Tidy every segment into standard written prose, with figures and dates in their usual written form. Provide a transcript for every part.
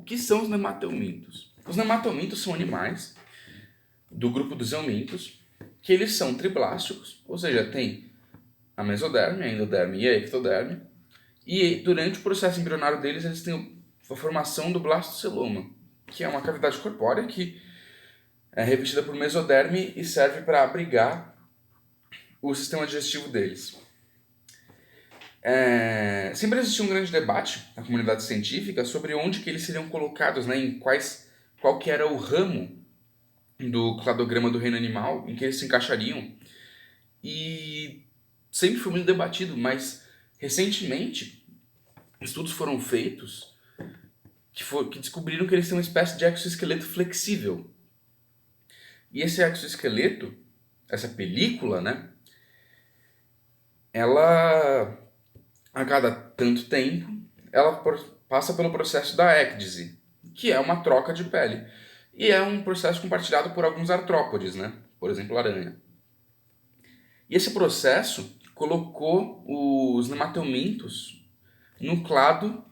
O que são os nematelmintos? Os nematelmintos são animais do grupo dos eumintos, que eles são triblásticos, ou seja, tem a mesoderme, a endoderme e a ectoderme, e durante o processo embrionário deles, eles têm a formação do blastoceloma, que é uma cavidade corpórea que é revestida por mesoderme e serve para abrigar o sistema digestivo deles. Sempre existiu um grande debate na comunidade científica sobre onde que eles seriam colocados, né, qual que era o ramo do cladograma do reino animal em que eles se encaixariam. E sempre foi muito debatido, mas recentemente estudos foram feitos que descobriram que eles têm uma espécie de exoesqueleto flexível. E esse exoesqueleto, essa película, né, ela, a cada tanto tempo, ela passa pelo processo da ecdise, que é uma troca de pele. E é um processo compartilhado por alguns artrópodes, né? Por exemplo, a aranha. E esse processo colocou os nematelmintos no clado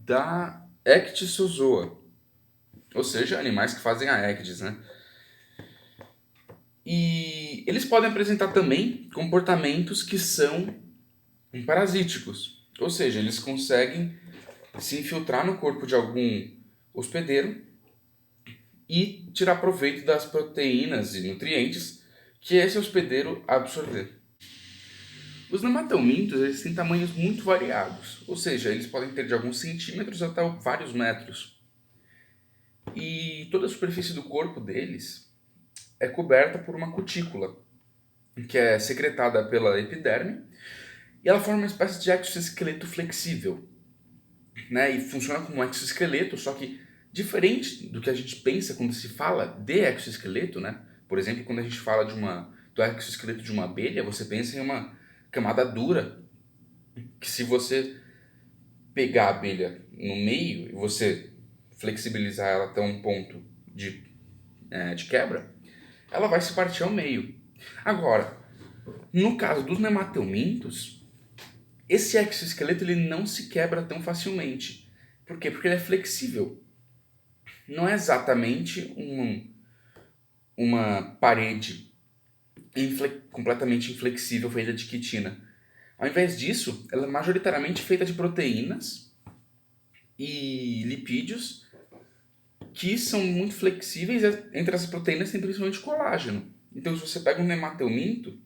da Ecdysozoa, ou seja, animais que fazem a ecdise, né? E eles podem apresentar também comportamentos que são parasíticos, ou seja, eles conseguem se infiltrar no corpo de algum hospedeiro e tirar proveito das proteínas e nutrientes que esse hospedeiro absorver. Os nematelmintos eles têm tamanhos muito variados, ou seja, eles podem ter de alguns centímetros até vários metros. E toda a superfície do corpo deles é coberta por uma cutícula, que é secretada pela epiderme, e ela forma uma espécie de exoesqueleto flexível, né? E funciona como um exoesqueleto, só que diferente do que a gente pensa quando se fala de exoesqueleto, né? Por exemplo, quando a gente fala do exoesqueleto de uma abelha, você pensa em uma camada dura, que se você pegar a abelha no meio e você flexibilizar ela até um ponto de quebra, ela vai se partir ao meio. Agora, no caso dos nematelmintos, esse exoesqueleto ele não se quebra tão facilmente. Por quê? Porque ele é flexível. Não é exatamente uma parede completamente inflexível feita de quitina. Ao invés disso, ela é majoritariamente feita de proteínas e lipídios que são muito flexíveis. Entre essas proteínas tem principalmente colágeno. Então, se você pega um nematelminto,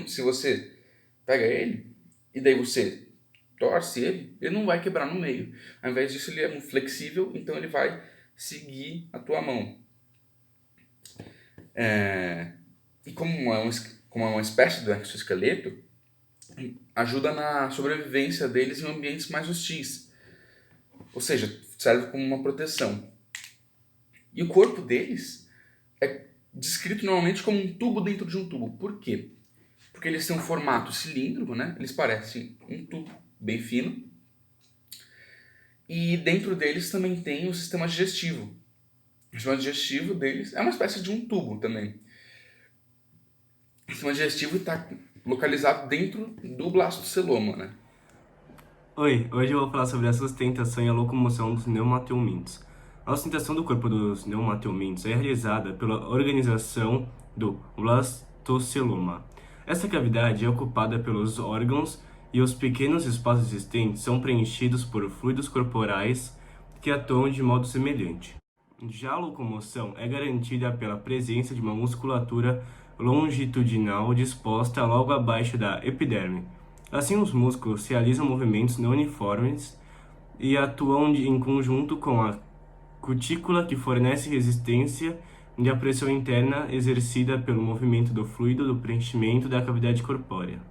se você pega ele e daí você torce ele não vai quebrar no meio. Ao invés disso, ele é muito flexível, então ele vai seguir a tua mão. E como é uma espécie do exoesqueleto, ajuda na sobrevivência deles em ambientes mais hostis. Ou seja, serve como uma proteção. E o corpo deles é descrito normalmente como um tubo dentro de um tubo. Por quê? Porque eles têm um formato cilíndrico, né? Eles parecem um tubo bem fino. E dentro deles também tem o sistema digestivo. O sistema digestivo deles é uma espécie de um tubo também. O sistema digestivo está localizado dentro do blastoceloma, né? Oi, hoje eu vou falar sobre a sustentação e a locomoção dos neumatelmintos. A sustentação do corpo dos neumatelmintos é realizada pela organização do blastoceloma. Essa cavidade é ocupada pelos órgãos e os pequenos espaços existentes são preenchidos por fluidos corporais que atuam de modo semelhante. Já a locomoção é garantida pela presença de uma musculatura longitudinal disposta logo abaixo da epiderme. Assim, os músculos realizam movimentos não uniformes e atuam em conjunto com a cutícula que fornece resistência à pressão interna exercida pelo movimento do fluido do preenchimento da cavidade corpórea.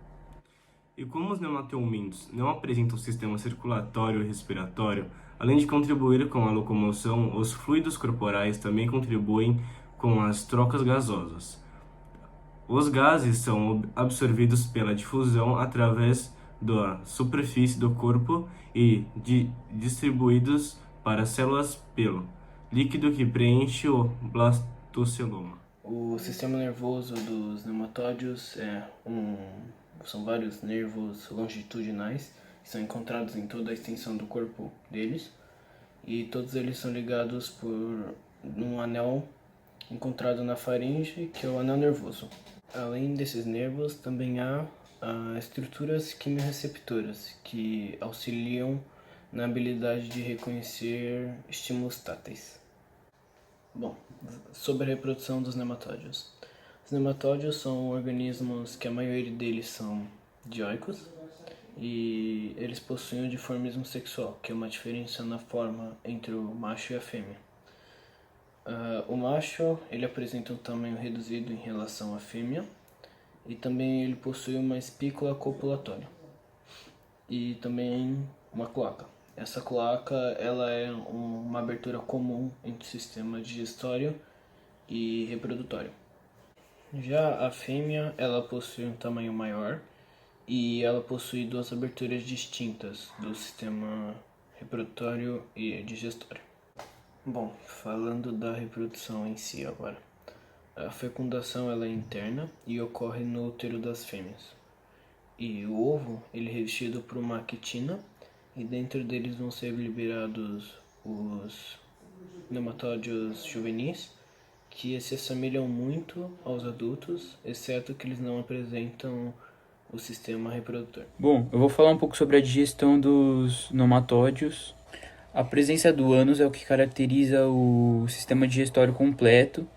E como os nematelmintos não apresentam sistema circulatório e respiratório, além de contribuir com a locomoção, os fluidos corporais também contribuem com as trocas gasosas. Os gases são absorvidos pela difusão através da superfície do corpo e distribuídos para células pelo líquido que preenche o blastoceloma. O sistema nervoso dos nematóides são vários nervos longitudinais que são encontrados em toda a extensão do corpo deles. e todos eles são ligados por um anel encontrado na faringe, que é o anel nervoso. Além desses nervos, também há estruturas quimiorreceptoras que auxiliam na habilidade de reconhecer estímulos táteis. Bom, sobre a reprodução dos nematódios. Os nematódios são organismos que a maioria deles são dioicos e eles possuem o dimorfismo sexual, que é uma diferença na forma entre o macho e a fêmea. O macho ele apresenta um tamanho reduzido em relação à fêmea e também ele possui uma espícula copulatória e também uma cloaca. Essa cloaca ela é uma abertura comum entre o sistema digestório e reprodutório. Já a fêmea ela possui um tamanho maior e ela possui duas aberturas distintas do sistema reprodutório e digestório. Bom, falando da reprodução em si agora. A fecundação ela é interna e ocorre no útero das fêmeas. E o ovo ele é revestido por uma quitina e dentro deles vão ser liberados os nematódios juvenis, que se assemelham muito aos adultos, exceto que eles não apresentam o sistema reprodutor. Bom, eu vou falar um pouco sobre a digestão dos nematódios. A presença do ânus é o que caracteriza o sistema digestório completo,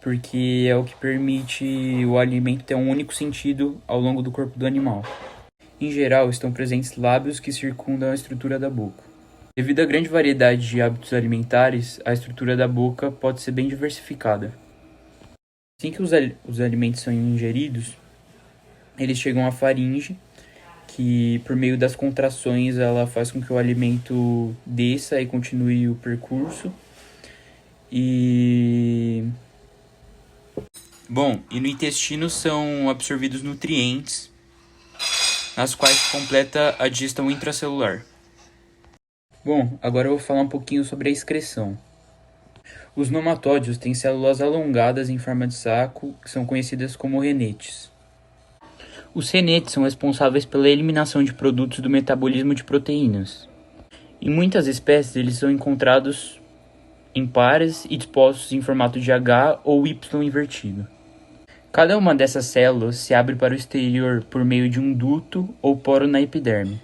porque é o que permite o alimento ter um único sentido ao longo do corpo do animal. Em geral, estão presentes lábios que circundam a estrutura da boca. Devido à grande variedade de hábitos alimentares, a estrutura da boca pode ser bem diversificada. Assim que os alimentos são ingeridos, eles chegam à faringe, que por meio das contrações ela faz com que o alimento desça e continue o percurso. E no intestino são absorvidos nutrientes, nas quais se completa a digestão intracelular. Bom, agora eu vou falar um pouquinho sobre a excreção. Os nematódios têm células alongadas em forma de saco, que são conhecidas como renetes. Os renetes são responsáveis pela eliminação de produtos do metabolismo de proteínas. Em muitas espécies, eles são encontrados em pares e dispostos em formato de H ou Y invertido. Cada uma dessas células se abre para o exterior por meio de um duto ou poro na epiderme.